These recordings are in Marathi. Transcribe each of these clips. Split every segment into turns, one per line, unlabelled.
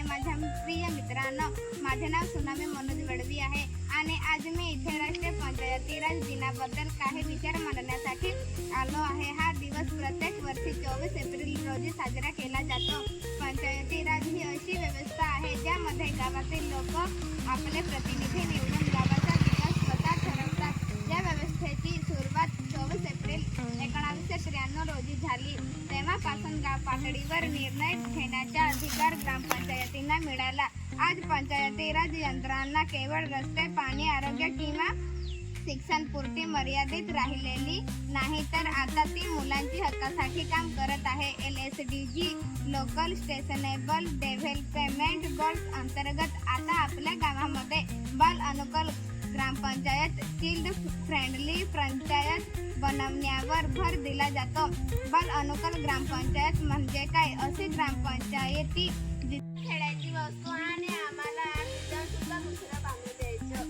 माझ्या प्रिय मित्रांनो, माझे नाव सुनामी मनोज वडवी आहे आणि आज मी इथे राष्ट्रीय पंचायती राज दिनाबद्दल काही विचार मांडण्यासाठी आलो आहे। हा दिवस प्रत्येक वर्षी 24 एप्रिल रोजी साजरा केला जातो। पंचायती राज ही अशी व्यवस्था आहे ज्यामध्ये गावातील लोक आपले प्रतिनिधी निवडून गावाचा विकास स्वतः ठरवतात। या व्यवस्थेची सुरुवात 24 एप्रिल 1993 रोजी झाली। तेव्हापासून गाव पातळीवर निर्णय घेण्याचा अधिकार ग्रामपंचायतींना मिळाला। आज पंचायती राज यंत्रणा केवळ रस्ते, पाणी, आरोग्य किंवा शिक्षणपुरती मर्यादित राहिलेली नाही, तर आता ती मुलांची हक्कासाठी काम करत आहे। LSDG local sustainable development goals अंतर्गत आता आपल्या गावामध्ये बाल अनुकूल ग्रामपंचायत, चिल्ड फ्रेंडली पंचायत बनवण्यावर भर दिला जातो। बाल अनुकूल ग्रामपंचायत म्हणजे काय? अशी ग्रामपंचायती जिथे खेळायची वस्तू आणि आम्हाला सुद्धा दुसरं बांधून द्यायचं।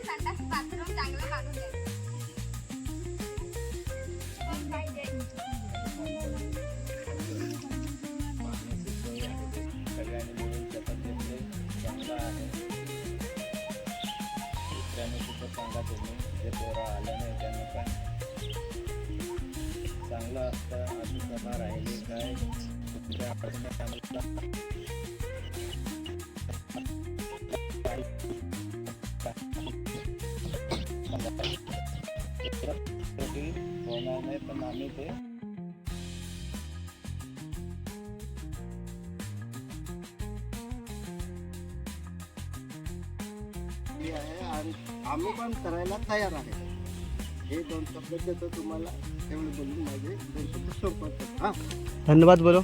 संडास बाथरूम चांगलं बांधून द्यायचं।
सगळ्यांनी मिळून शपथ घेतली, चांगला आहे। दुसऱ्याने सुद्धा सांगा तुम्ही, जे पोरं आलं नाही त्यांना पण चांगलं असतं। अशी सभा राहिली काय तुमच्या होणार नाही, पण आम्ही ते
आहे आणि आम्ही पण करायला तयार आहे। हे 2 शब्द देतो तुम्हाला, तेवढे बोलून माझे 2 शब्द सोपवतो।
धन्यवाद बोलो।